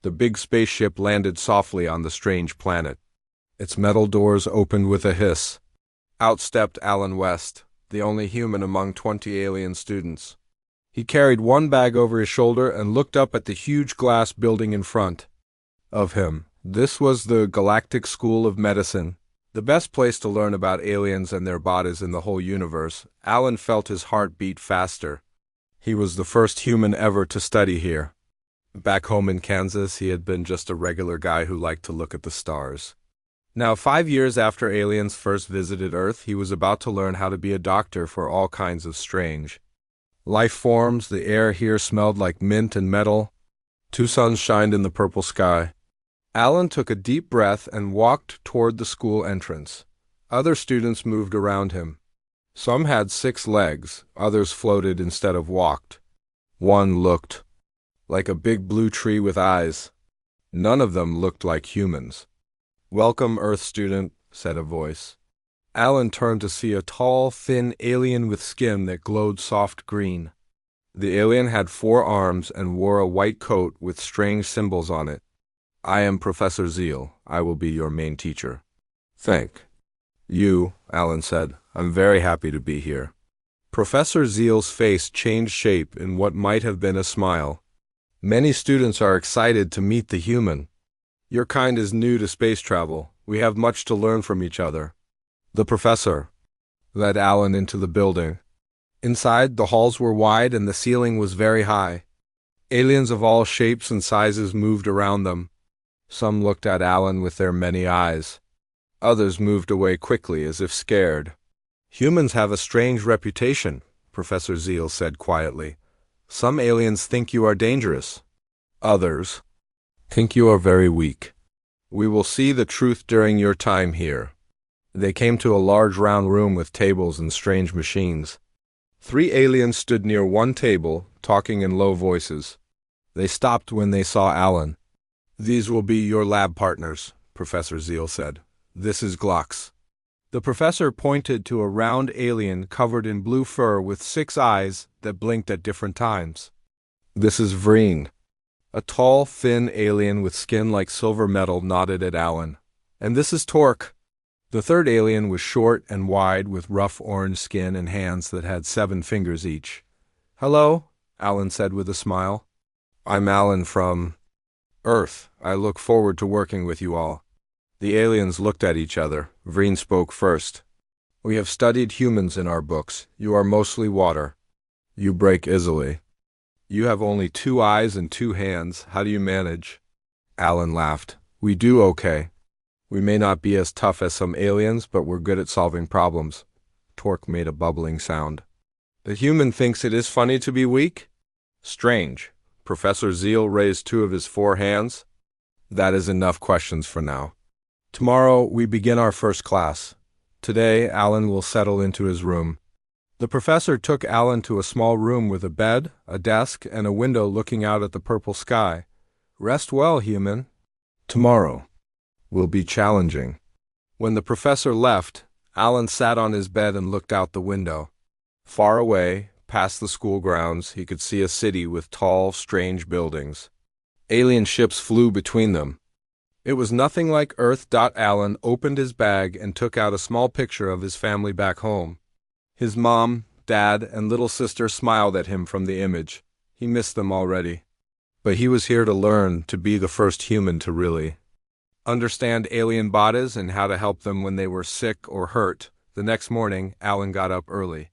The big spaceship landed softly on the strange planet. Its metal doors opened with a hiss. Out stepped Alan West, the only human among 20 alien students. He carried one bag over his shoulder and looked up at the huge glass building in front of him. This was the Galactic School of Medicine, the best place to learn about aliens and their bodies in the whole universe. Alan felt his heart beat faster. He was the first human ever to study here. Back home in Kansas, he had been just a regular guy who liked to look at the stars. Now, 5 years after aliens first visited Earth, he was about to learn how to be a doctor for all kinds of strange life forms. The air here smelled like mint and metal. 2 suns shined in the purple sky. Alan took a deep breath and walked toward the school entrance. Other students moved around him. Some had 6 legs, others floated instead of walked. One looked like a big blue tree with eyes. None of them looked like humans. "Welcome, Earth student," said a voice. Alan turned to see a tall, thin alien with skin that glowed soft green. The alien had 4 arms and wore a white coat with strange symbols on it. "I am Professor Zeal. I will be your main teacher." "Thank you," Alan said. "I'm very happy to be here." Professor Zeal's face changed shape in what might have been a smile. "Many students are excited to meet the human. Your kind is new to space travel. We have much to learn from each other." The professor led Alan into the building. Inside, the halls were wide and the ceiling was very high. Aliens of all shapes and sizes moved around them. Some looked at Alan with their many eyes. Others moved away quickly as if scared. "Humans have a strange reputation," Professor Zeal said quietly. "Some aliens think you are dangerous. Others think you are very weak. We will see the truth during your time here." They came to a large round room with tables and strange machines. 3 aliens stood near one table, talking in low voices. They stopped when they saw Alan. "These will be your lab partners," Professor Zeal said. "This is Glox." The professor pointed to a round alien covered in blue fur with 6 eyes that blinked at different times. "This is Vreen." A tall, thin alien with skin like silver metal nodded at Alan. "And this is Torque." The 3rd alien was short and wide with rough orange skin and hands that had 7 fingers each. "Hello," Alan said with a smile. "I'm Alan from Earth. I look forward to working with you all." The aliens looked at each other. Vreen spoke first. "We have studied humans in our books. You are mostly water. You break easily. You have only 2 eyes and 2 hands. How do you manage?" Alan laughed. "We do okay. We may not be as tough as some aliens, but we're good at solving problems." Torque made a bubbling sound. "The human thinks it is funny to be weak? Strange." Professor Zeal raised 2 of his 4 hands. "That is enough questions for now. Tomorrow we begin our first class. Today Alan will settle into his room." The professor took Alan to a small room with a bed, a desk, and a window looking out at the purple sky. "Rest well, human. Tomorrow will be challenging." When the professor left, Alan sat on his bed and looked out the window. Far away, past the school grounds, he could see a city with tall, strange buildings. Alien ships flew between them. It was nothing like Earth. Alan opened his bag and took out a small picture of his family back home. His mom, dad, and little sister smiled at him from the image. He missed them already. But he was here to learn, to be the first human to really understand alien bodies and how to help them when they were sick or hurt. The next morning, Alan got up early.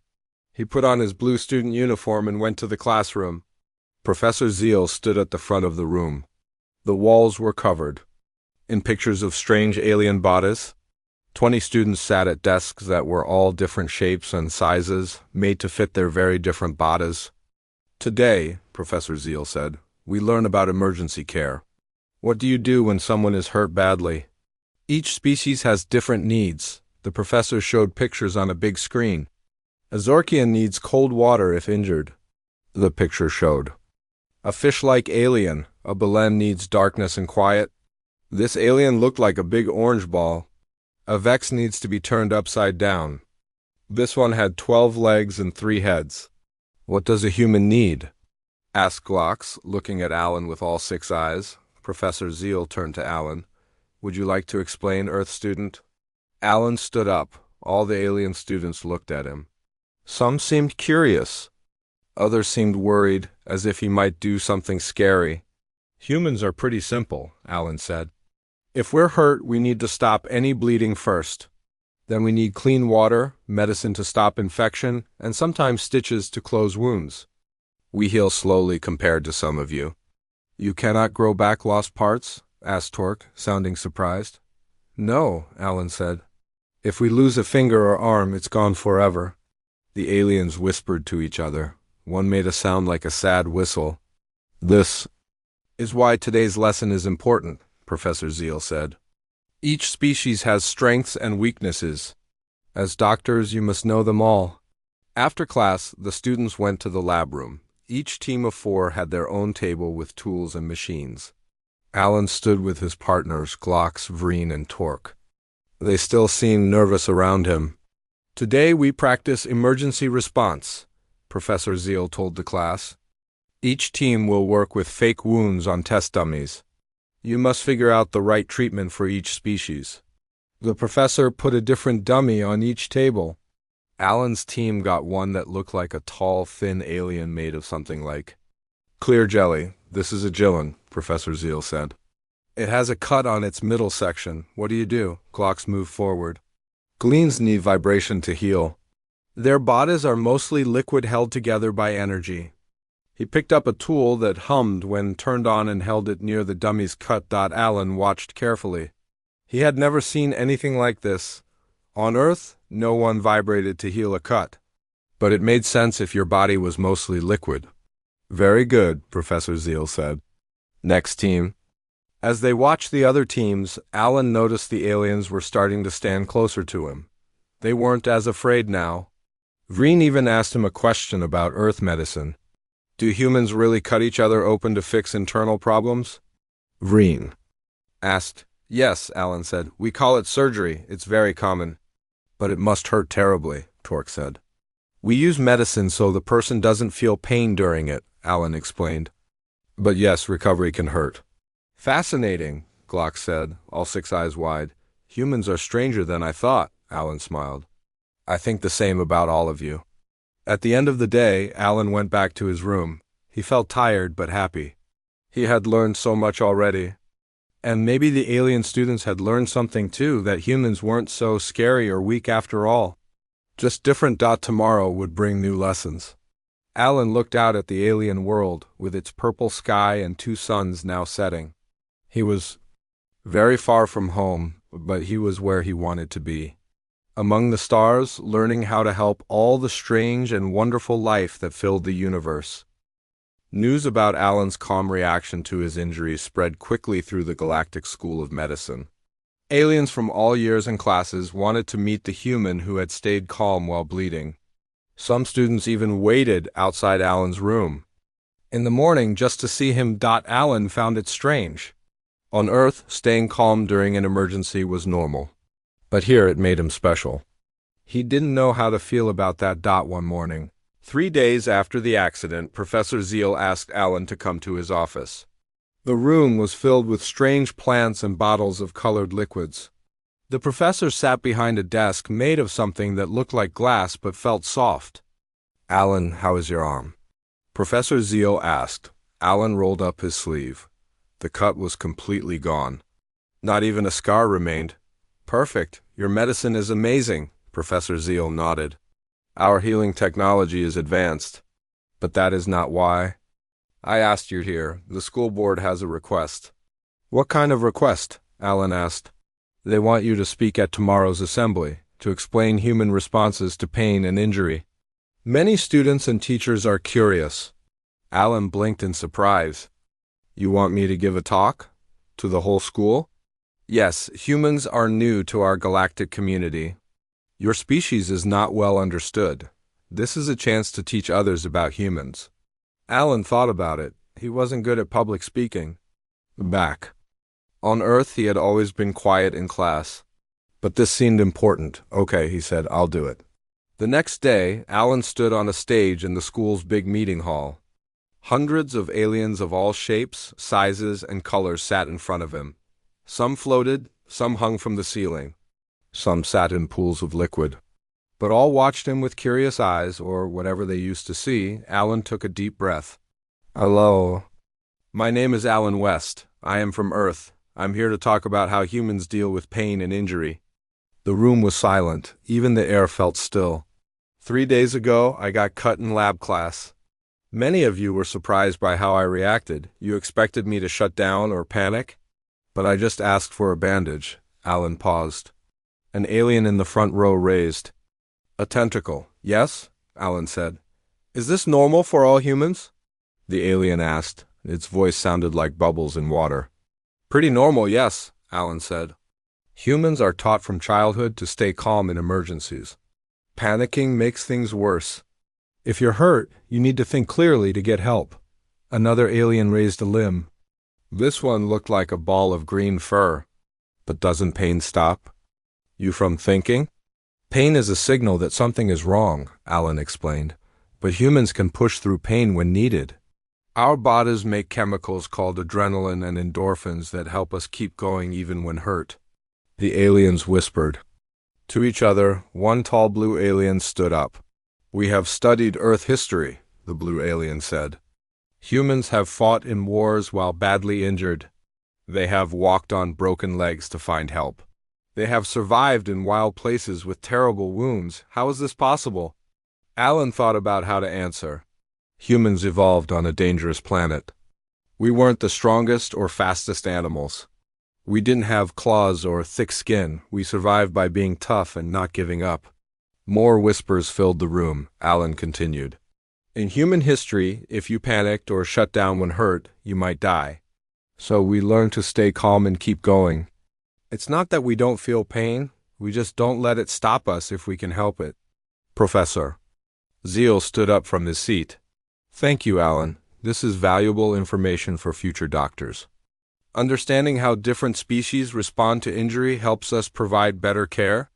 He put on his blue student uniform and went to the classroom. Professor Zeal stood at the front of the room. The walls were covered in pictures of strange alien bodies. 20 students sat at desks that were all different shapes and sizes, made to fit their very different bodies. "Today," Professor Zeal said, "we learn about emergency care. What do you do when someone is hurt badly? Each species has different needs." The professor showed pictures on a big screen. "A Zorkian needs cold water if injured," the picture showed. "A fish-like alien, a Belen, needs darkness and quiet. This alien looked like a big orange ball. A Vex needs to be turned upside down. This one had 12 legs and 3 heads." "What does a human need?" asked Glox, looking at Alan with all 6 eyes. Professor Zeal turned to Alan. Would you like to explain, Earth student? Alan stood up. All the alien students looked at him. Some seemed curious. Others seemed worried, as if he might do something scary. Humans are pretty simple, Alan said. If we're hurt, we need to stop any bleeding first. Then we need clean water, medicine to stop infection, and sometimes stitches to close wounds. We heal slowly compared to some of you. You cannot grow back lost parts? Asked Torque, sounding surprised. No, Alan said. If we lose a finger or arm, it's gone forever. The aliens whispered to each other. One made a sound like a sad whistle. This is why today's lesson is important, Professor Zeal said. Each species has strengths and weaknesses. As doctors, you must know them all. After class, the students went to the lab room. Each team of 4 had their own table with tools and machines. Alan stood with his partners, Glocks, Vreen, and Torque. They still seemed nervous around him. Today we practice emergency response, Professor Zeal told the class. Each team will work with fake wounds on test dummies. You must figure out the right treatment for each species. The professor put a different dummy on each table. Alan's team got one that looked like a tall, thin alien made of something like clear jelly. This is a Gillen, Professor Zeal said. It has a cut on its middle section. What do you do? Glocks moved forward. Gleans need vibration to heal. Their bodies are mostly liquid held together by energy. He picked up a tool that hummed when turned on and held it near the dummy's cut. Alan watched carefully. He had never seen anything like this. On Earth, no one vibrated to heal a cut. But it made sense if your body was mostly liquid. Very good, Professor Zeal said. Next team. As they watched the other teams, Alan noticed the aliens were starting to stand closer to him. They weren't as afraid now. Vreen even asked him a question about Earth medicine. Do humans really cut each other open to fix internal problems? Vreen asked. Yes, Alan said. We call it surgery. It's very common. But it must hurt terribly, Torque said. We use medicine so the person doesn't feel pain during it, Alan explained. But yes, recovery can hurt. Fascinating, Glock said, all 6 eyes wide. Humans are stranger than I thought, Alan smiled. I think the same about all of you. At the end of the day, Alan went back to his room. He felt tired but happy. He had learned so much already. And maybe the alien students had learned something too, that humans weren't so scary or weak after all. Just different. Tomorrow would bring new lessons. Alan looked out at the alien world, with its purple sky and 2 suns now setting. He was very far from home, but he was where he wanted to be. Among the stars, learning how to help all the strange and wonderful life that filled the universe. News about Alan's calm reaction to his injuries spread quickly through the Galactic School of Medicine. Aliens from all years and classes wanted to meet the human who had stayed calm while bleeding. Some students even waited outside Alan's room in the morning just to see him. Alan found it strange. On Earth, staying calm during an emergency was normal. But here it made him special. He didn't know how to feel about that. One morning, 3 days after the accident, Professor Zeal asked Alan to come to his office. The room was filled with strange plants and bottles of colored liquids. The professor sat behind a desk made of something that looked like glass but felt soft. Alan, how is your arm? Professor Zeal asked. Alan rolled up his sleeve. The cut was completely gone. Not even a scar remained. Perfect. Your medicine is amazing, Professor Zeal nodded. Our healing technology is advanced. But that is not why I asked you here. The school board has a request. What kind of request? Alan asked. They want you to speak at tomorrow's assembly, to explain human responses to pain and injury. Many students and teachers are curious. Alan blinked in surprise. You want me to give a talk? To the whole school? Yes, humans are new to our galactic community. Your species is not well understood. This is a chance to teach others about humans. Alan thought about it. He wasn't good at public speaking. Back on Earth, he had always been quiet in class. But this seemed important. Okay, he said, I'll do it. The next day, Alan stood on a stage in the school's big meeting hall. Hundreds of aliens of all shapes, sizes, and colors sat in front of him. Some floated, some hung from the ceiling. Some sat in pools of liquid. But all watched him with curious eyes, or whatever they used to see. Alan took a deep breath. Hello. My name is Alan West. I am from Earth. I'm here to talk about how humans deal with pain and injury. The room was silent. Even the air felt still. 3 days ago, I got cut in lab class. Many of you were surprised by how I reacted. You expected me to shut down or panic? But I just asked for a bandage. Alan paused. An alien in the front row raised a tentacle. Yes? Alan said. Is this normal for all humans? The alien asked. Its voice sounded like bubbles in water. Pretty normal, yes, Alan said. Humans are taught from childhood to stay calm in emergencies. Panicking makes things worse. If you're hurt, you need to think clearly to get help. Another alien raised a limb. This one looked like a ball of green fur. But doesn't pain stop? You from thinking? Pain is a signal that something is wrong, Alan explained. But humans can push through pain when needed. Our bodies make chemicals called adrenaline and endorphins that help us keep going even when hurt. The aliens whispered to each other. One tall blue alien stood up. We have studied Earth history, the blue alien said. Humans have fought in wars while badly injured. They have walked on broken legs to find help. They have survived in wild places with terrible wounds. How is this possible? Alan thought about how to answer. Humans evolved on a dangerous planet. We weren't the strongest or fastest animals. We didn't have claws or thick skin. We survived by being tough and not giving up. More whispers filled the room. Alan continued. In human history, if you panicked or shut down when hurt, you might die. So we learned to stay calm and keep going. It's not that we don't feel pain. We just don't let it stop us if we can help it. Professor Zeal stood up from his seat. Thank you, Alan. This is valuable information for future doctors. Understanding how different species respond to injury helps us provide better care.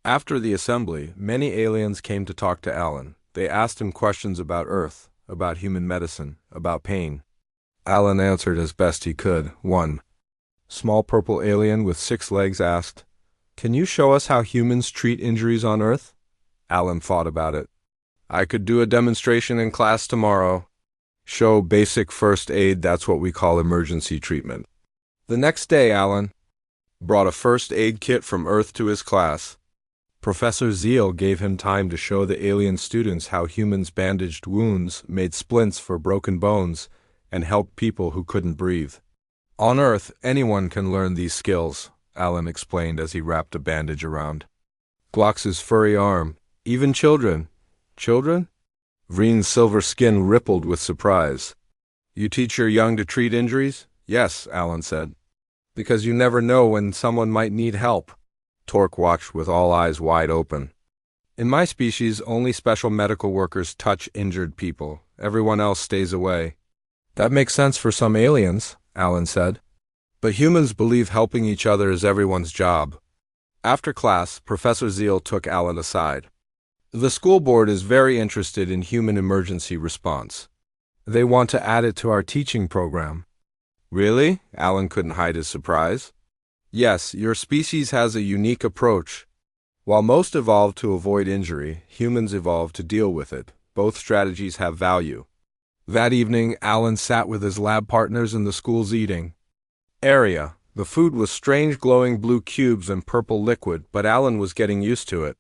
After the assembly, many aliens came to talk to Alan. They asked him questions about Earth, about human medicine, about pain. Alan answered as best he could. 1. Small purple alien with 6 legs asked, Can you show us how humans treat injuries on Earth? Alan thought about it. I could do a demonstration in class tomorrow. Show basic first aid, that's what we call emergency treatment. The next day, Alan brought a first aid kit from Earth to his class. Professor Zeal gave him time to show the alien students how humans bandaged wounds, made splints for broken bones, and helped people who couldn't breathe. On Earth, anyone can learn these skills, Alan explained as he wrapped a bandage around Glock's furry arm. Even children. Children? Vreen's silver skin rippled with surprise. You teach your young to treat injuries? Yes, Alan said. Because you never know when someone might need help. Torque watched with all eyes wide open. In my species, only special medical workers touch injured people. Everyone else stays away. That makes sense for some aliens, Alan said. But humans believe helping each other is everyone's job. After class, Professor Zeal took Alan aside. The school board is very interested in human emergency response. They want to add it to our teaching program. Really? Alan couldn't hide his surprise. Yes, your species has a unique approach. While most evolved to avoid injury, humans evolved to deal with it. Both strategies have value. That evening, Alan sat with his lab partners in the school's eating area. The food was strange glowing blue cubes and purple liquid, but Alan was getting used to it.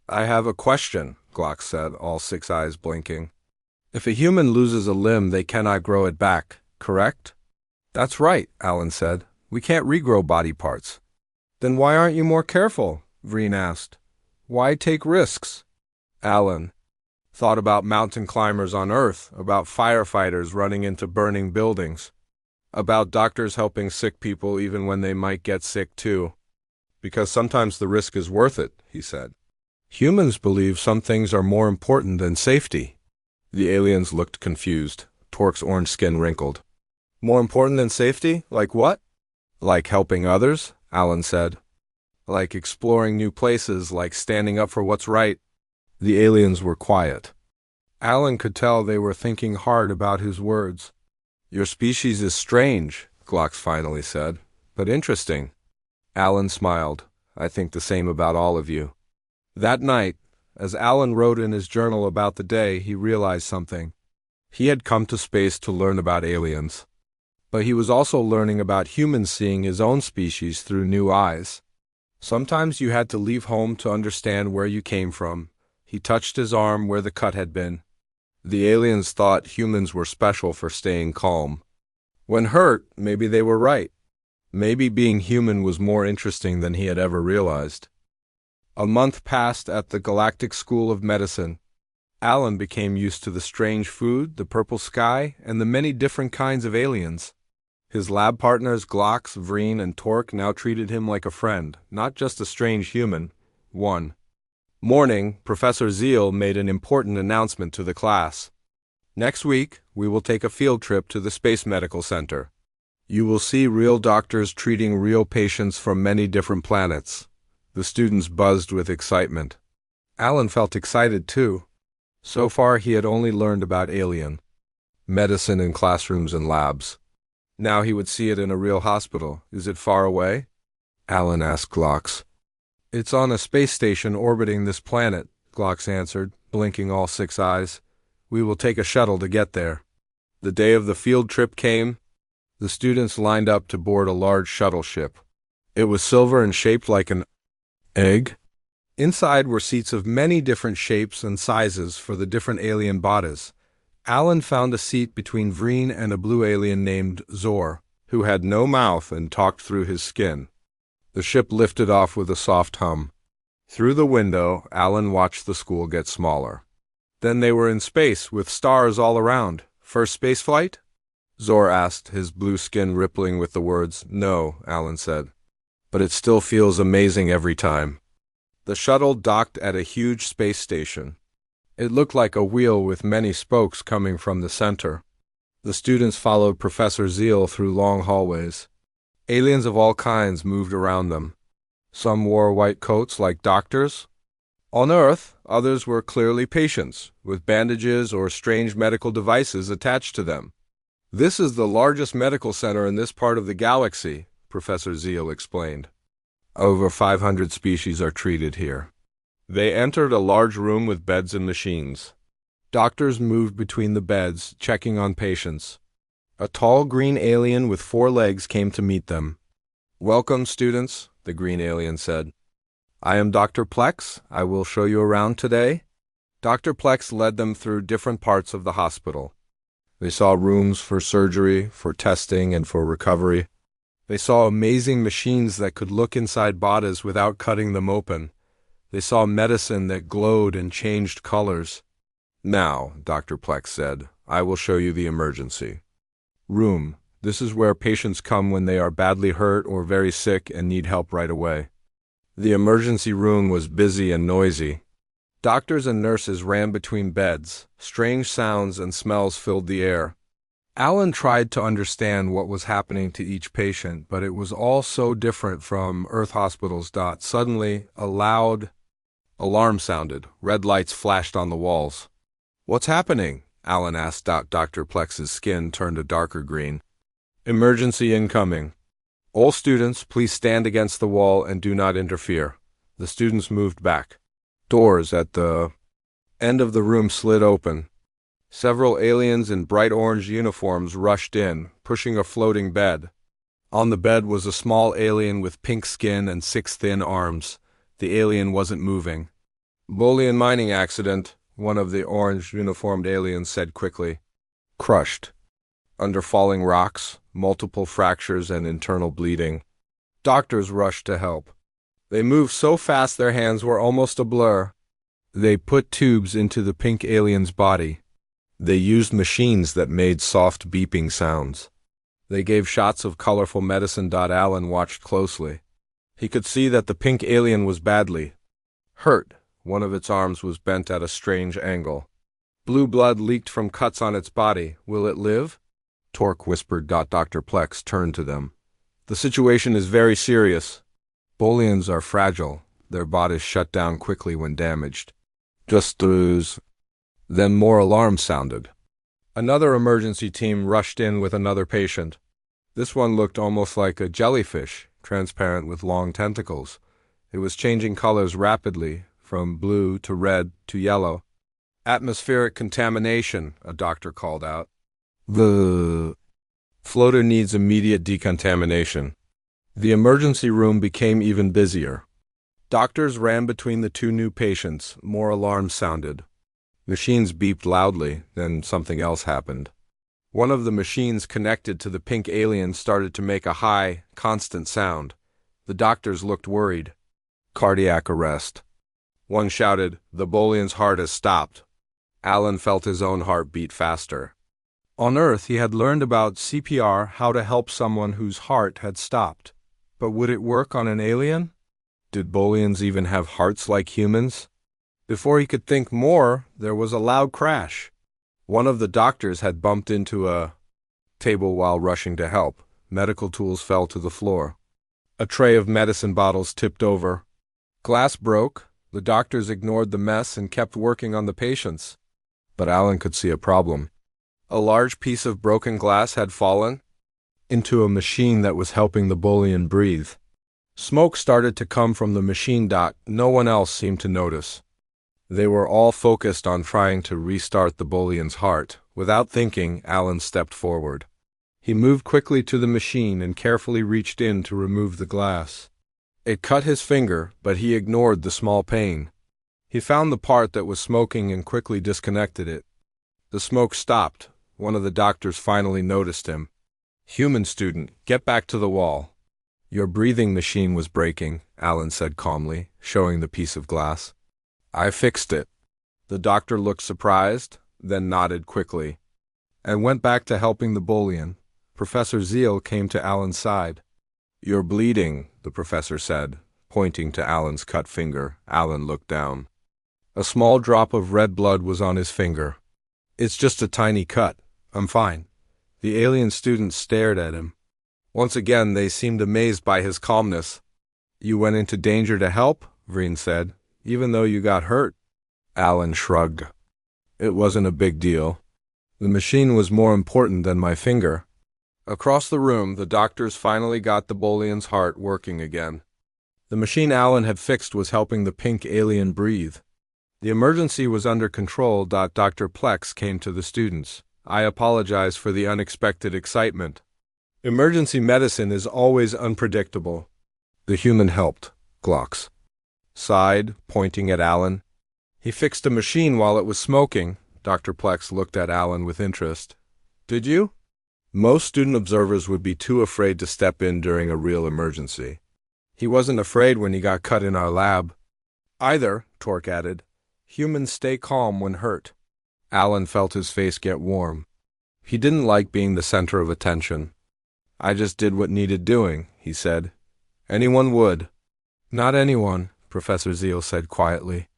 I have a question, Glock said, all 6 eyes blinking. If a human loses a limb, they cannot grow it back, correct? That's right, Alan said. We can't regrow body parts. Then why aren't you more careful? Vreen asked. Why take risks? Alan thought about mountain climbers on Earth, about firefighters running into burning buildings, about doctors helping sick people even when they might get sick too. Because sometimes the risk is worth it, he said. Humans believe some things are more important than safety. The aliens looked confused. Torque's orange skin wrinkled. More important than safety? Like what? Like helping others, Alan said. Like exploring new places, like standing up for what's right. The aliens were quiet. Alan could tell they were thinking hard about his words. "Your species is strange," Glox finally said, "but interesting." Alan smiled. "I think the same about all of you." That night, as Alan wrote in his journal about the day, he realized something. He had come to space to learn about aliens. But he was also learning about humans seeing his own species through new eyes. Sometimes you had to leave home to understand where you came from. He touched his arm where the cut had been. The aliens thought humans were special for staying calm. When hurt, maybe they were right. Maybe being human was more interesting than he had ever realized. A month passed at the Galactic School of Medicine. Alan became used to the strange food, the purple sky, and the many different kinds of aliens. His lab partners Glox, Vreen, and Torque now treated him like a friend, not just a strange human. One morning, Professor Zeal made an important announcement to the class. "Next week, we will take a field trip to the Space Medical Center. You will see real doctors treating real patients from many different planets." The students buzzed with excitement. Alan felt excited too. So far, he had only learned about alien medicine in classrooms and labs. Now he would see it in a real hospital. "Is it far away?" Alan asked Glox. "It's on a space station orbiting this planet," Glox answered, blinking all 6 eyes. "We will take a shuttle to get there." The day of the field trip came. The students lined up to board a large shuttle ship. It was silver and shaped like an egg. Inside were seats of many different shapes and sizes for the different alien bodies. Alan found a seat between Vreen and a blue alien named Zor, who had no mouth and talked through his skin. The ship lifted off with a soft hum. Through the window, Alan watched the school get smaller. Then they were in space, with stars all around. "First space flight?" Zor asked, his blue skin rippling with the words. "No," Alan said. "But it still feels amazing every time." The shuttle docked at a huge space station. It looked like a wheel with many spokes coming from the center. The students followed Professor Zeal through long hallways. Aliens of all kinds moved around them. Some wore white coats like doctors. On Earth, others were clearly patients, with bandages or strange medical devices attached to them. "This is the largest medical center in this part of the galaxy," Professor Zeal explained. "Over 500 species are treated here." They entered a large room with beds and machines. Doctors moved between the beds, checking on patients. A tall green alien with 4 legs came to meet them. "Welcome, students," the green alien said. "I am Dr. Plex. I will show you around today." Dr. Plex led them through different parts of the hospital. They saw rooms for surgery, for testing, and for recovery. They saw amazing machines that could look inside bodies without cutting them open. They saw medicine that glowed and changed colors. "Now," Dr. Plex said, "I will show you the emergency room. This is where patients come when they are badly hurt or very sick and need help right away." The emergency room was busy and noisy. Doctors and nurses ran between beds. Strange sounds and smells filled the air. Alan tried to understand what was happening to each patient, but it was all so different from Earth hospitals. Suddenly, a loud alarm sounded. Red lights flashed on the walls. "What's happening?" Alan asked. Dr. Plex's skin turned a darker green. "Emergency incoming. All students, please stand against the wall and do not interfere." The students moved back. Doors at the end of the room slid open. Several aliens in bright orange uniforms rushed in, pushing a floating bed. On the bed was a small alien with pink skin and 6 thin arms. The alien wasn't moving. "Boolean mining accident," one of the orange uniformed aliens said quickly. "Crushed. Under falling rocks, multiple fractures and internal bleeding." Doctors rushed to help. They moved so fast their hands were almost a blur. They put tubes into the pink alien's body. They used machines that made soft beeping sounds. They gave shots of colorful medicine. Alan watched closely. He could see that the pink alien was badly hurt. One of its arms was bent at a strange angle. Blue blood leaked from cuts on its body. "Will it live?" Torque whispered. Dr. Plex turned to them. "The situation is very serious. Booleans are fragile. Their bodies shut down quickly when damaged." "Just lose." Then more alarms sounded. Another emergency team rushed in with another patient. This one looked almost like a jellyfish, transparent with long tentacles. It was changing colors rapidly, from blue to red to yellow. Atmospheric contamination, a doctor called out. The floater needs immediate decontamination. The emergency room became even busier. Doctors ran between the two new patients. More alarms sounded. Machines beeped loudly, then something else happened. One of the machines connected to the pink alien started to make a high, constant sound. The doctors looked worried. Cardiac arrest. One shouted, "The Bolian's heart has stopped." Alan felt his own heart beat faster. On Earth, he had learned about CPR, how to help someone whose heart had stopped. But would it work on an alien? Did Bolians even have hearts like humans? Before he could think more, there was a loud crash. One of the doctors had bumped into a table while rushing to help. Medical tools fell to the floor. A tray of medicine bottles tipped over. Glass broke. The doctors ignored the mess and kept working on the patients. But Alan could see a problem. A large piece of broken glass had fallen into a machine that was helping the Bolian breathe. Smoke started to come from the machine dock. No one else seemed to notice. They were all focused on trying to restart the Bolian's heart. Without thinking, Alan stepped forward. He moved quickly to the machine and carefully reached in to remove the glass. It cut his finger, but he ignored the small pain. He found the part that was smoking and quickly disconnected it. The smoke stopped. One of the doctors finally noticed him. "Human student, get back to the wall." "Your breathing machine was breaking," Alan said calmly, showing the piece of glass. "I fixed it." The doctor looked surprised, then nodded quickly, and went back to helping the Bolian. Professor Zeal came to Alan's side. "You're bleeding," the professor said, pointing to Alan's cut finger. Alan looked down. A small drop of red blood was on his finger. "It's just a tiny cut. I'm fine." The alien students stared at him. Once again, they seemed amazed by his calmness. "You went into danger to help," Vreen said, "even though you got hurt." Alan shrugged. "It wasn't a big deal. The machine was more important than my finger." Across the room, the doctors finally got the Bolian's heart working again. The machine Alan had fixed was helping the pink alien breathe. The emergency was under control. Dr. Plex came to the students. "I apologize for the unexpected excitement. Emergency medicine is always unpredictable." The human helped. Glocks sighed, pointing at Alan. "He fixed a machine while it was smoking." Dr. Plex looked at Alan with interest. "Did you?" Most student observers would be too afraid to step in during a real emergency. "He wasn't afraid when he got cut in our lab." "Either," Torque added. "Humans stay calm when hurt." Alan felt his face get warm. He didn't like being the center of attention. "I just did what needed doing," he said. "Anyone would." "Not anyone," Professor Zeal said quietly.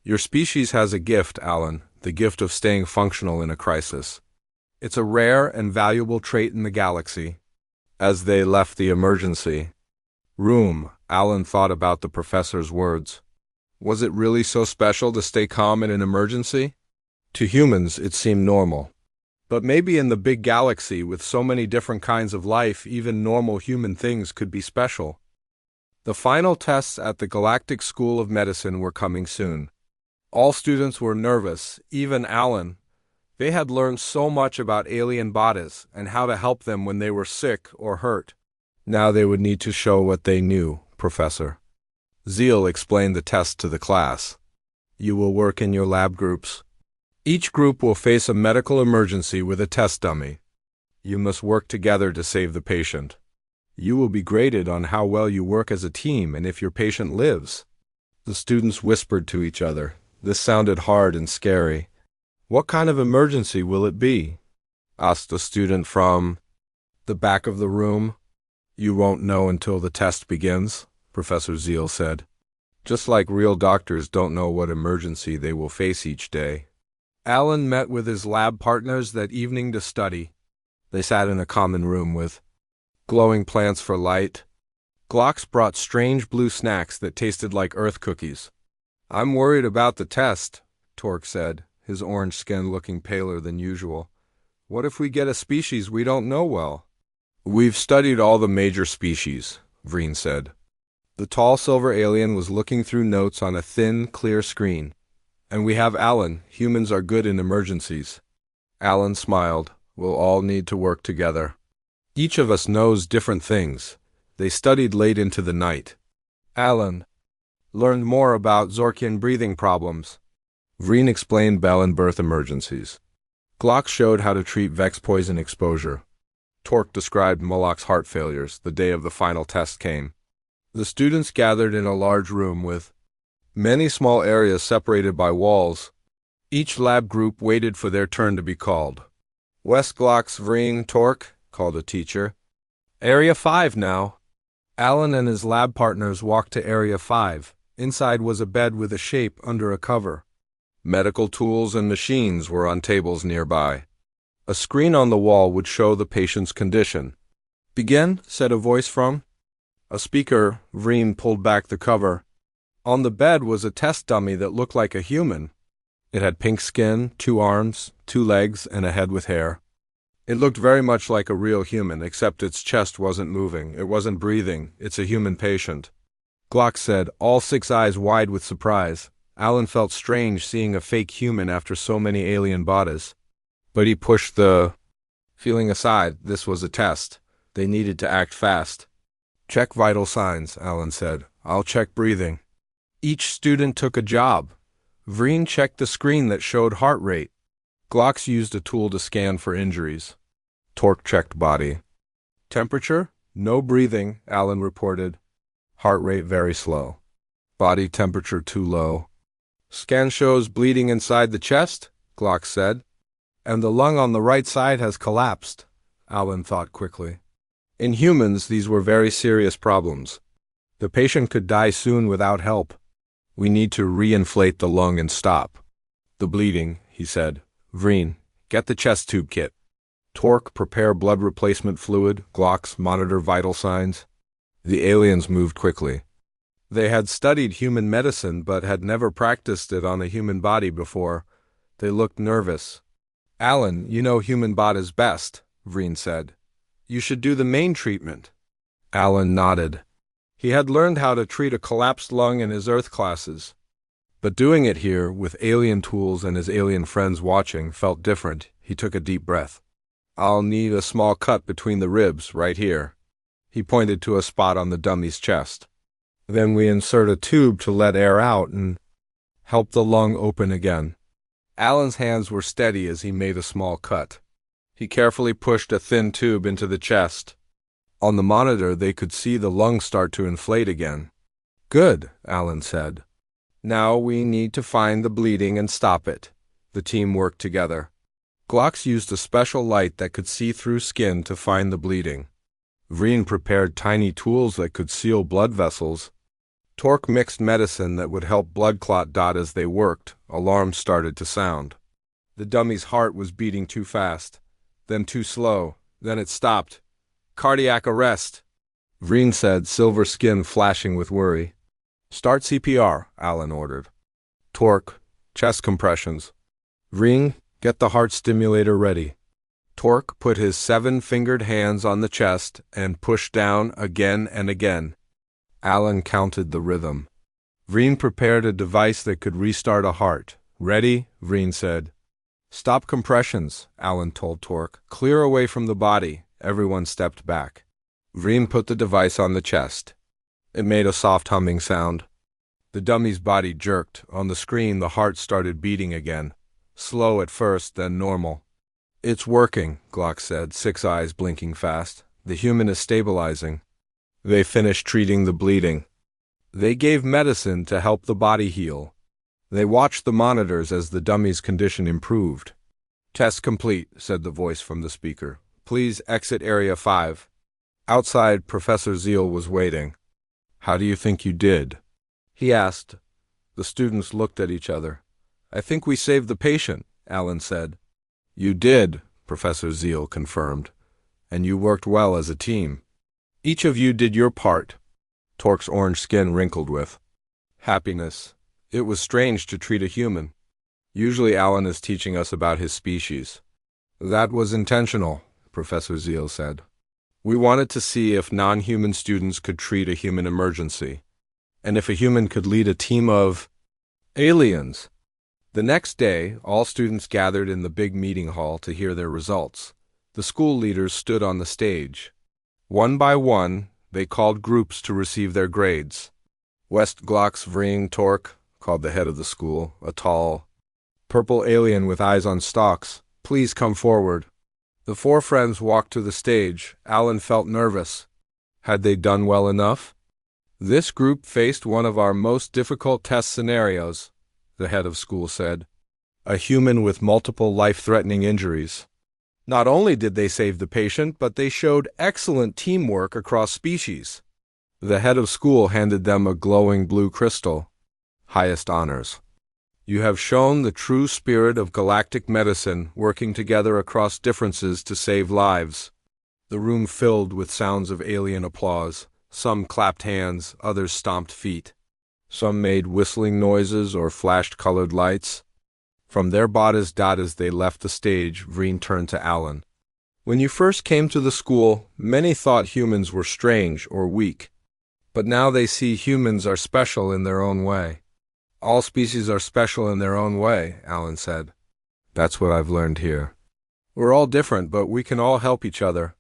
"Your species has a gift, Alan, the gift of staying functional in a crisis. It's a rare and valuable trait in the galaxy." As they left the emergency room, Alan thought about the professor's words. Was it really so special to stay calm in an emergency? To humans, it seemed normal. But maybe in the big galaxy, with so many different kinds of life, even normal human things could be special. The final tests at the Galactic School of Medicine were coming soon. All students were nervous, even Alan. They had learned so much about alien bodies and how to help them when they were sick or hurt. Now they would need to show what they knew, Professor. Zeal explained the test to the class. "You will work in your lab groups. Each group will face a medical emergency with a test dummy. You must work together to save the patient. You will be graded on how well you work as a team and if your patient lives." The students whispered to each other. This sounded hard and scary. "What kind of emergency will it be?" asked a student from the back of the room. "You won't know until the test begins," Professor Zeal said. "Just like real doctors don't know what emergency they will face each day." Alan met with his lab partners that evening to study. They sat in a common room with glowing plants for light. Glocks brought strange blue snacks that tasted like Earth cookies. "I'm worried about the test," Torque said, his orange skin looking paler than usual. "What if we get a species we don't know well?" "We've studied all the major species," Vreen said. The tall silver alien was looking through notes on a thin, clear screen. "And we have Alan. Humans are good in emergencies." Alan smiled. "We'll all need to work together. Each of us knows different things." They studied late into the night. Alan learned more about Zorkian breathing problems. Vreen explained bell and birth emergencies. Glock showed how to treat Vex poison exposure. Torque described Moloch's heart failures the day of the final test came. The students gathered in a large room with many small areas separated by walls. Each lab group waited for their turn to be called. "West Glock's Vreen, Torque," called a teacher. "Area 5 now." Alan and his lab partners walked to Area 5. Inside was a bed with a shape under a cover. Medical tools and machines were on tables nearby. A screen on the wall would show the patient's condition. "Begin," said a voice from a speaker. Vreen pulled back the cover. On the bed was a test dummy that looked like a human. It had pink skin, 2 arms, 2 legs, and a head with hair. It looked very much like a real human, except its chest wasn't moving, it wasn't breathing. "It's a human patient," Glock said, all 6 eyes wide with surprise. Alan felt strange seeing a fake human after so many alien bodies. But he pushed the feeling aside. This was a test. They needed to act fast. "Check vital signs," Alan said. "I'll check breathing." Each student took a job. Vreen checked the screen that showed heart rate. Glocks used a tool to scan for injuries. Torque checked body. "Temperature? No breathing," Alan reported. "Heart rate very slow. Body temperature too low." "Scan shows bleeding inside the chest," Glock said. "And the lung on the right side has collapsed," Alan thought quickly. In humans, these were very serious problems. The patient could die soon without help. "We need to re-inflate the lung and stop the bleeding," he said. "Vreen, get the chest tube kit." Torque, prepare blood replacement fluid. Glocks, monitor vital signs. The aliens moved quickly. They had studied human medicine but had never practiced it on a human body before. They looked nervous. "Alan, you know human bodies best," Vreen said. "You should do the main treatment." Alan nodded. He had learned how to treat a collapsed lung in his Earth classes. But doing it here, with alien tools and his alien friends watching, felt different. He took a deep breath. "I'll need a small cut between the ribs, right here." He pointed to a spot on the dummy's chest. "Then we insert a tube to let air out and help the lung open again." Alan's hands were steady as he made a small cut. He carefully pushed a thin tube into the chest. On the monitor, they could see the lung start to inflate again. "Good," Alan said. "Now we need to find the bleeding and stop it." The team worked together. Glocks used a special light that could see through skin to find the bleeding. Vreen prepared tiny tools that could seal blood vessels. Torque mixed medicine that would help blood clot dot as they worked. Alarms started to sound. The dummy's heart was beating too fast, then too slow, then it stopped. "Cardiac arrest," Vreen said, silver skin flashing with worry. "Start CPR," Alan ordered. Torque, chest compressions. Vreen, get the heart stimulator ready. Torque put his 7-fingered hands on the chest and pushed down again and again. Alan counted the rhythm. Vreen prepared a device that could restart a heart. "Ready?" Vreen said. "Stop compressions," Alan told Torque. "Clear away from the body." Everyone stepped back. Vreen put the device on the chest. It made a soft humming sound. The dummy's body jerked. On the screen, the heart started beating again. Slow at first, then normal. "It's working," Glock said, 6 eyes blinking fast. "The human is stabilizing." They finished treating the bleeding. They gave medicine to help the body heal. They watched the monitors as the dummy's condition improved. "Test complete," said the voice from the speaker. "Please exit Area 5. Outside, Professor Zeal was waiting. "How do you think you did?" he asked. The students looked at each other. "I think we saved the patient," Alan said. "You did," Professor Zeal confirmed. "And you worked well as a team. Each of you did your part." Torque's orange skin wrinkled with happiness. It was strange to treat a human. Usually Alan is teaching us about his species. That was intentional, Professor Zeal said. We wanted to see if non-human students could treat a human emergency, and if a human could lead a team of aliens. The next day, all students gathered in the big meeting hall to hear their results. The school leaders stood on the stage. One by one, they called groups to receive their grades. West Glocks Vring Torque, called the head of the school, a tall, purple alien with eyes on stalks, please come forward. The four friends walked to the stage. Alan felt nervous. Had they done well enough? This group faced one of our most difficult test scenarios, the head of school said. A human with multiple life-threatening injuries. Not only did they save the patient, but they showed excellent teamwork across species. The head of school handed them a glowing blue crystal. Highest honors. You have shown the true spirit of galactic medicine, working together across differences to save lives. The room filled with sounds of alien applause. Some clapped hands, others stomped feet. Some made whistling noises or flashed colored lights. From their bodies as they left the stage, Vreen turned to Alan. When you first came to the school, many thought humans were strange or weak. But now they see humans are special in their own way. All species are special in their own way, Alan said. That's what I've learned here. We're all different, but we can all help each other.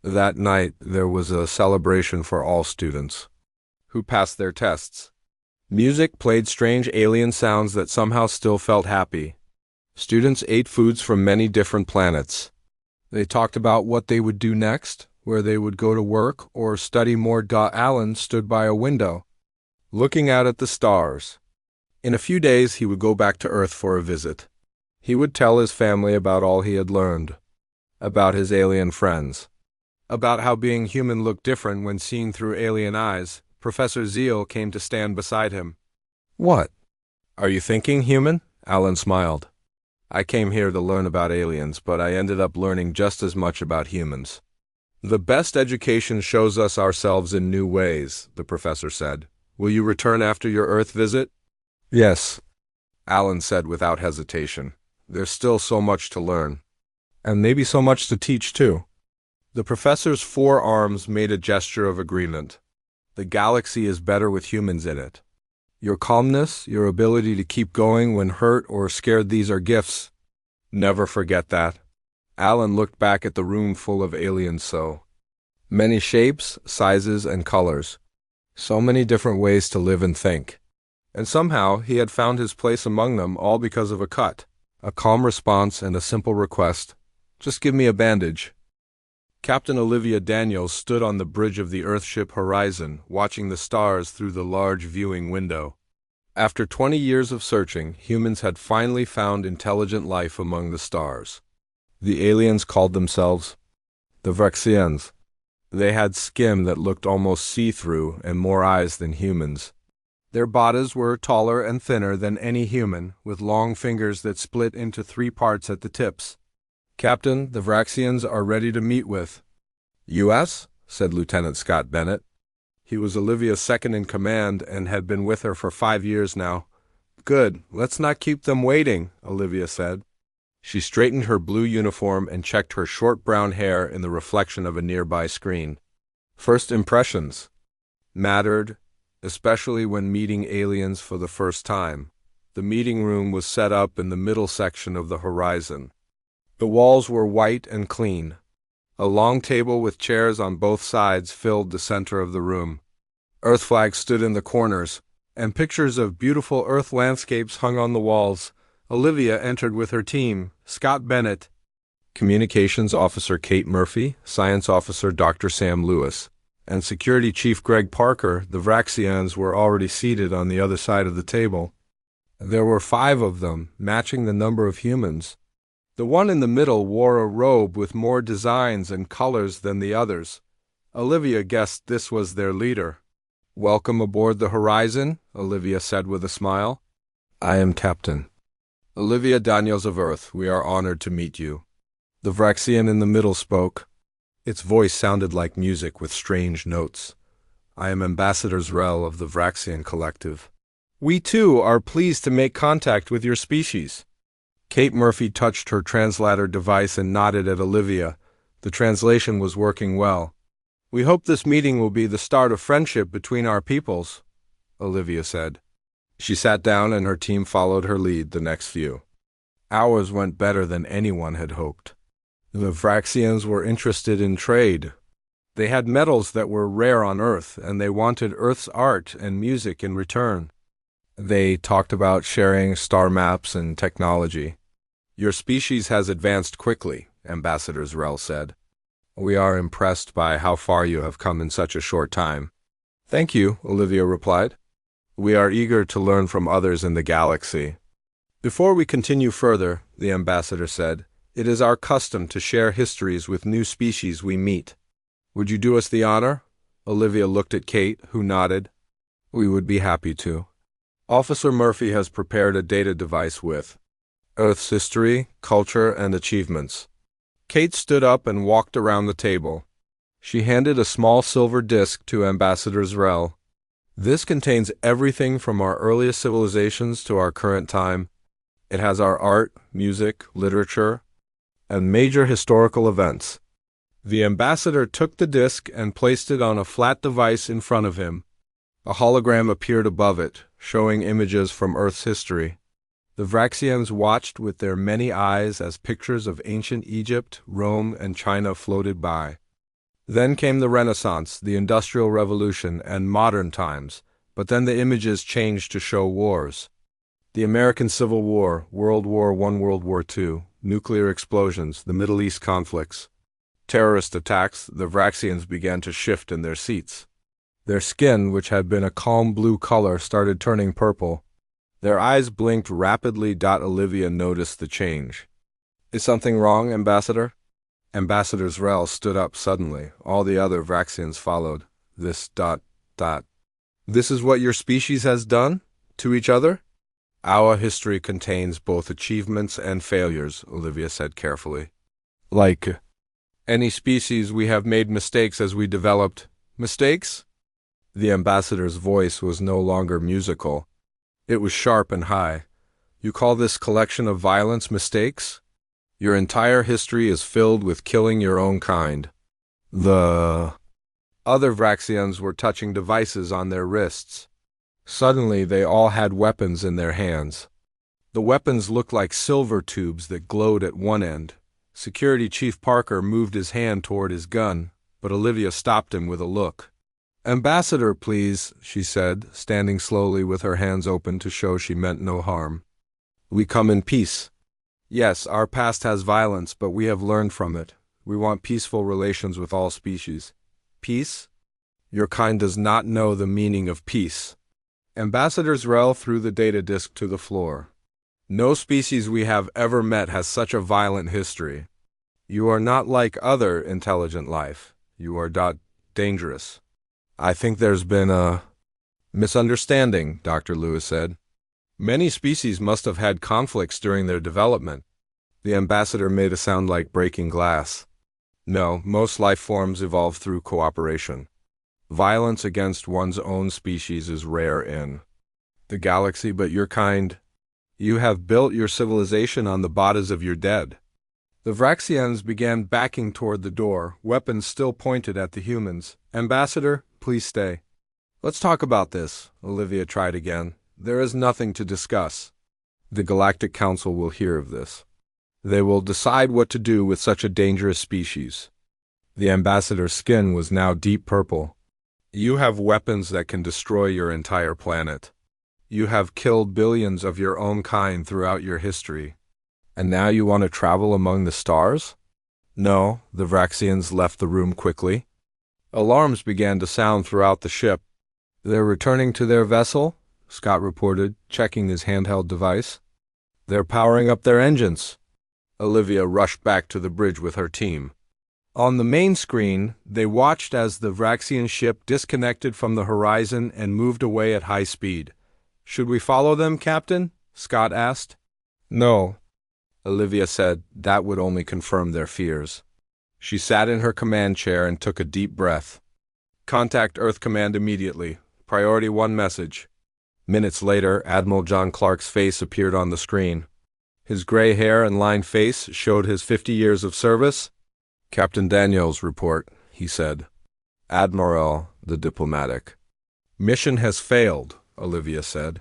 That night, there was a celebration for all students who passed their tests. Music played strange alien sounds that somehow still felt happy. Students ate foods from many different planets. They talked about what they would do next, where they would go to work or study more. Alan stood by a window, looking out at the stars. In a few days, he would go back to Earth for a visit. He would tell his family about all he had learned, about his alien friends, about how being human looked different when seen through alien eyes. Professor Zeal came to stand beside him. What? Are you thinking, human? Alan smiled. I came here to learn about aliens, but I ended up learning just as much about humans. The best education shows us ourselves in new ways, the professor said. Will you return after your Earth visit? Yes, Alan said without hesitation. There's still so much to learn. And maybe so much to teach, too. The professor's four arms made a gesture of agreement. The galaxy is better with humans in it. Your calmness, your ability to keep going when hurt or scared, these are gifts. Never forget that. Alan looked back at the room full of aliens. So many shapes, sizes, and colors. So many different ways to live and think. And somehow he had found his place among them, all because of a cut, a calm response, and a simple request. Just give me a bandage. Captain Olivia Daniels stood on the bridge of the Earthship Horizon, watching the stars through the large viewing window. After 20 years of searching, humans had finally found intelligent life among the stars. The aliens called themselves the Vrexians. They had skin that looked almost see-through and more eyes than humans. Their bodies were taller and thinner than any human, with long fingers that split into 3 parts at the tips. Captain, the Vrexians are ready to meet with. U.S., said Lieutenant Scott Bennett. He was Olivia's second in command and had been with her for 5 years now. Good, let's not keep them waiting, Olivia said. She straightened her blue uniform and checked her short brown hair in the reflection of a nearby screen. First impressions mattered, especially when meeting aliens for the first time. The meeting room was set up in the middle section of the horizon. The walls were white and clean. A long table with chairs on both sides filled the center of the room. Earth flags stood in the corners, and pictures of beautiful Earth landscapes hung on the walls. Olivia entered with her team, Scott Bennett, Communications Officer Kate Murphy, Science Officer Dr. Sam Lewis, and Security Chief Greg Parker. The Vrexians were already seated on the other side of the table. There were 5 of them, matching the number of humans. The one in the middle wore a robe with more designs and colors than the others. Olivia guessed this was their leader. Welcome aboard the Horizon, Olivia said with a smile. I am Captain Olivia Daniels of Earth. We are honored to meet you. The Vrexian in the middle spoke. Its voice sounded like music with strange notes. I am Ambassador Zrel of the Vrexian Collective. We too are pleased to make contact with your species. Kate Murphy touched her translator device and nodded at Olivia. The translation was working well. "We hope this meeting will be the start of friendship between our peoples," Olivia said. She sat down and her team followed her lead the next few. Ours went better than anyone had hoped. The Vraxians were interested in trade. They had metals that were rare on Earth, and they wanted Earth's art and music in return. They talked about sharing star maps and technology. "Your species has advanced quickly," Ambassador Zrel said. "We are impressed by how far you have come in such a short time." "Thank you," Olivia replied. "We are eager to learn from others in the galaxy." "Before we continue further," the ambassador said, "it is our custom to share histories with new species we meet. Would you do us the honor?" Olivia looked at Kate, who nodded. "We would be happy to." Officer Murphy has prepared a data device with Earth's history, culture, and achievements. Kate stood up and walked around the table. She handed a small silver disc to Ambassador Zrel. "This contains everything from our earliest civilizations to our current time. It has our art, music, literature, and major historical events." The ambassador took the disc and placed it on a flat device in front of him. A hologram appeared above it, showing images from Earth's history. The Vraxians watched with their many eyes as pictures of ancient Egypt, Rome, and China floated by. Then came the Renaissance, the Industrial Revolution, and modern times, but then the images changed to show wars. The American Civil War, World War I, World War II, nuclear explosions, the Middle East conflicts, terrorist attacks. The Vraxians began to shift in their seats. Their skin, which had been a calm blue color, started turning purple. Their eyes blinked rapidly. Olivia noticed the change. "Is something wrong, Ambassador?" Ambassador Zrel stood up suddenly. All the other Vraxians followed. This is what your species has done to each other?" "Our history contains both achievements and failures," Olivia said carefully. "Like any species, we have made mistakes as we developed." "Mistakes?" The ambassador's voice was no longer musical. It was sharp and high. "You call this collection of violence mistakes? Your entire history is filled with killing your own kind." The other Vraxians were touching devices on their wrists. Suddenly, they all had weapons in their hands. The weapons looked like silver tubes that glowed at one end. Security Chief Parker moved his hand toward his gun, but Olivia stopped him with a look. "Ambassador, please," she said, standing slowly with her hands open to show she meant no harm. "We come in peace. Yes, our past has violence, but we have learned from it. We want peaceful relations with all species." "Peace? Your kind does not know the meaning of peace." Ambassador Zrel threw the data disk to the floor. "No species we have ever met has such a violent history. You are not like other intelligent life. You are dangerous." "I think there's been a misunderstanding," Dr. Lewis said. "Many species must have had conflicts during their development." The ambassador made a sound like breaking glass. "No, most life forms evolve through cooperation. Violence against one's own species is rare in the galaxy, but your kind, you have built your civilization on the bodies of your dead." The Vraxians began backing toward the door, weapons still pointed at the humans. "Ambassador, please stay." "Let's talk about this," Olivia tried again. "There is nothing to discuss. The Galactic Council will hear of this. They will decide what to do with such a dangerous species." The ambassador's skin was now deep purple. "You have weapons that can destroy your entire planet. You have killed billions of your own kind throughout your history. And now you want to travel among the stars?" "No," the Vraxians left the room quickly. Alarms began to sound throughout the ship. "They're returning to their vessel," Scott reported, checking his handheld device. "They're powering up their engines." Olivia rushed back to the bridge with her team. On the main screen, they watched as the Vraxian ship disconnected from the horizon and moved away at high speed. "Should we follow them, Captain?" Scott asked. "No," Olivia said. "That would only confirm their fears." She sat in her command chair and took a deep breath. "Contact Earth Command immediately. Priority 1 message." Minutes later, Admiral John Clark's face appeared on the screen. His gray hair and lined face showed his 50 years of service. "Captain Daniel's report," he said. "Admiral, the diplomatic." "Mission has failed," Olivia said.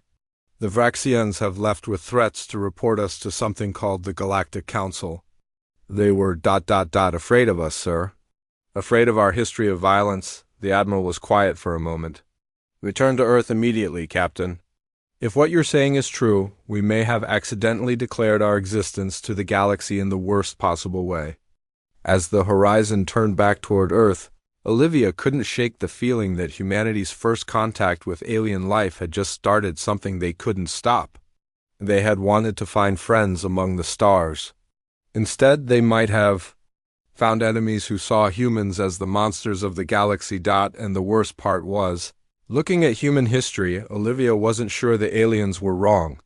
"The Vraxians have left with threats to report us to something called the Galactic Council. They were ... afraid of us, sir. Afraid of our history of violence." The Admiral was quiet for a moment. "Return to Earth immediately, Captain. If what you're saying is true, we may have accidentally declared our existence to the galaxy in the worst possible way." As the horizon turned back toward Earth, Olivia couldn't shake the feeling that humanity's first contact with alien life had just started something they couldn't stop. They had wanted to find friends among the stars. Instead, they might have found enemies who saw humans as the monsters of the galaxy. And the worst part was, looking at human history, Olivia wasn't sure the aliens were wrong.